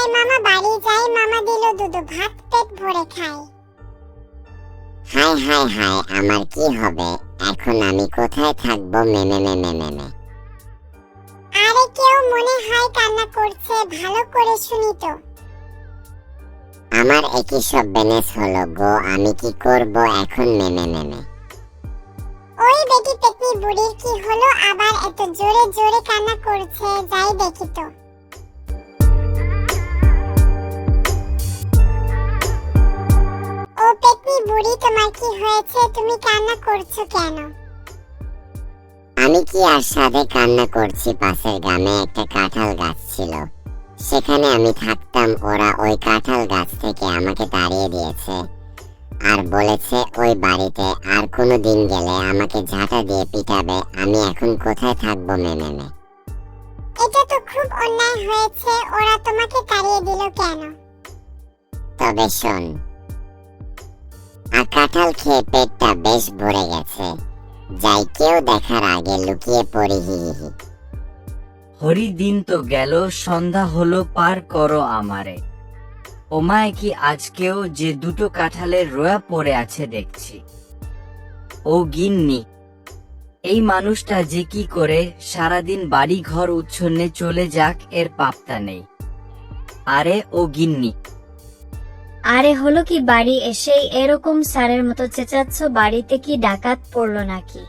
তাই মামা বাড়ি যাই, মামা দিল দুধ ভাত, পেট ভরে খাই। হায় হায় হায়, আমার কি হবে এখন? আমি কোথায় থাকবো? মেমে মেমে মেমে। আরে কেউ মনে হয় কান্না করছে, ভালো করে শুনি তো। আমার একই সব বেনেস হলো গো, আমি কি করব এখন? মেমে মেমে। ওই বেটি পেতনি বুড়ির কি হলো আবার এত জোরে জোরে কান্না করছে? যাই দেখি তো। ও পেতনি বুড়ি, তোমার কি হয়েছে? তুমি কান্না করছো কেন? আমি কি আর সাধে কান্না করছি? পাশের গ্রামে একটা কাঁঠাল গাছ ছিল, সেখানে আমি থাকতাম। ওরা ওই কাঁঠাল গাছ থেকে আমাকে তাড়িয়ে দিয়েছে আর বলেছে ওই বাড়িতে আর কোনো দিন গেলে আমাকে ঝাঁটা দিয়ে পিটাবে। আমি এখন কোথায় থাকবো? মেমে। এটা তো খুব অন্যায় হয়েছে, ওরা তোমাকে তাড়িয়ে দিল কেন? তবে শোন, আর কাঁঠাল খেয়ে পেটটা বেশ ভরে গেছে, যাই কেউ দেখার আগে লুকিয়ে পড়ি। হি হি হি। হরি দিন তো গেল, সন্ধ্যা হলো, পার করো আমারে। ওমায় কি আজকেও যে দুটো কাঁঠালের রোয়া পড়ে আছে দেখছি। ও গিন্নি, এই মানুষটা যে কি করে সারাদিন বাড়ি ঘর উচ্ছন্নে চলে যাক, এর পাত্তা নেই। আরে ও গিন্নি, আরে হলো কি? বাড়ি এসেই এরকম সারের মতো চেঁচাচ্ছ? বাড়িতে কি ডাকাত পড়লো নাকি?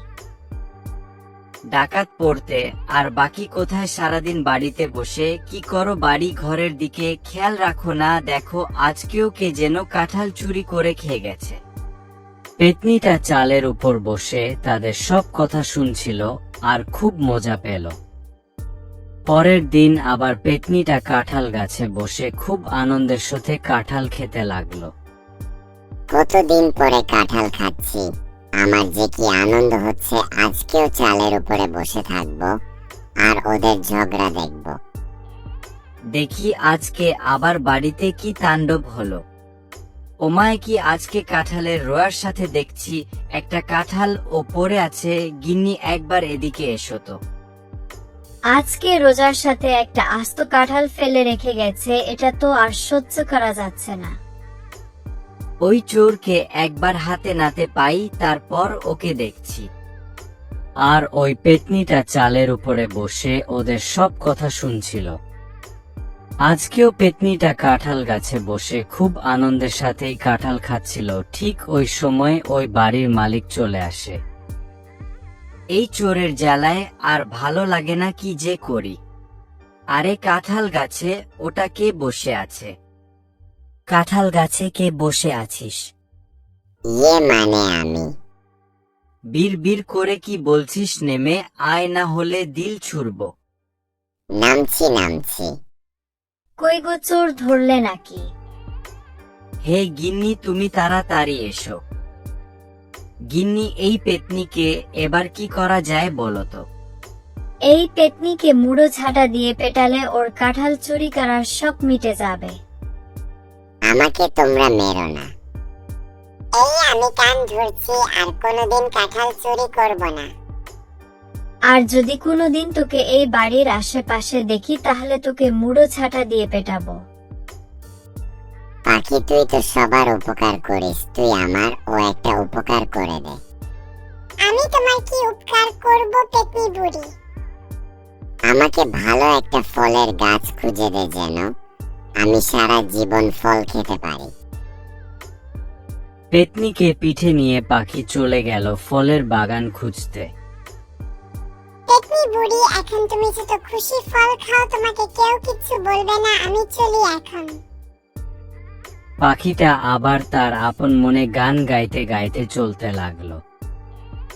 ডাকাত পড়তে আর বাকি কোথায়? সারাদিন বাড়িতে বসে কি করো? বাড়ি ঘরের দিকে খেয়াল রাখো না? দেখো আজকেও কে যেন কাঁঠাল চুরি করে খেয়ে গেছে। পেতনিটা চালের উপর বসে তাদের সব কথা শুনছিল আর খুব মজা পেল। পরের দিন আবার পেতনিটা কাঁঠাল গাছে বসে খুব আনন্দের সাথে কাঁঠাল খেতে লাগলো। কতদিন পরে কাঁঠাল খাচ্ছি, আমার যে কি আনন্দ হচ্ছে। আজকেও চালের উপরে বসে থাকবো আর ওদের ঝগড়া দেখবো। দেখি আজকে আবার বাড়িতে কি তাণ্ডব হলো। ওমায় কি আজকে কাঁঠালের রোয়ার সাথে দেখছি একটা কাঁঠাল ও পড়ে আছে। গিন্নি একবার এদিকে এসো তো। আজকে রোজার সাথে একটা আস্ত কাঁঠাল ফেলে রেখে গেছে, এটা তো আর সহ্য করা যাচ্ছে না। ওই চোরকে একবার হাতে নাতে পাই, তারপর ওকে দেখছি। আর ওই পেতনিটা চালের উপরে বসে ওদের সব কথা শুনছিল। আজকেও পেতনিটা কাঁঠাল গাছে বসে খুব আনন্দের সাথেই কাঁঠাল খাচ্ছিল। ঠিক ওই সময় ওই বাড়ির মালিক চলে আসে। এই চোরের জ্বালায় আর ভালো লাগে না, কি যে করি। আরে কাঁঠাল গাছে ওটা কে বসে আছে? কাঁঠাল গাছে কে বসে আছিস? মানে আমি। বীর বীর করে কি বলছিস? নেমে আয়, না হলে দিল ছুড়ব। নামছি নামছি। কই গো, চোর ধরলে নাকি? হে গিন্নি, তুমি তাড়াতাড়ি এসো। গিন্নি, এই পেতনিকে এবার কি করা যায় বলো তো? এই পেতনিকে মুড়ো ঝাঁটা দিয়ে পেটালে ওর কাঁঠাল চুরি করার শখ মিটে যাবে। আমাকে তোমরা মেরো না। এই আমি কান ধরছি, আর কোনোদিন কাঁঠাল চুরি করব না। আর যদি কোনোদিন তোকে এই বাড়ির আশেপাশে দেখি তাহলে তোকে মুড়ো ঝাঁটা দিয়ে পেটাবো। পাখি, তুই তো সবার উপকার করিস, তুই আমার ও একটা উপকার করে দে। আমি তোমার কি উপকার করব পেতনি বুড়ি? আমাকে ভালো একটা ফলের গাছ খুঁজে দে, যেন আমি সারা জীবন ফল খেতে পারি। পেতনিকে পিঠে নিয়ে পাখি চলে গেল ফলের বাগান খুঁজতে। পেতনি বুড়ি, এখন তুমি যত খুশি ফল খাও, তোমাকে কেউ কিচ্ছু বলবে না। আমি চলি এখন। পাখিটা আবার তার আপন মনে গান গাইতে গাইতে চলতে লাগলো।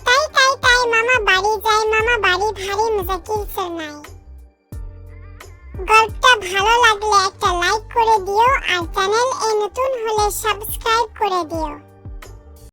তাই তাই তাই মামা বাড়ি যাই, মামা বাড়ি ভারী মজা কিলছে নাই। গল্পটা ভালো লাগলে একটা লাইক করে দিও, আর চ্যানেল এ নতুন হলে সাবস্ক্রাইব করে দিও।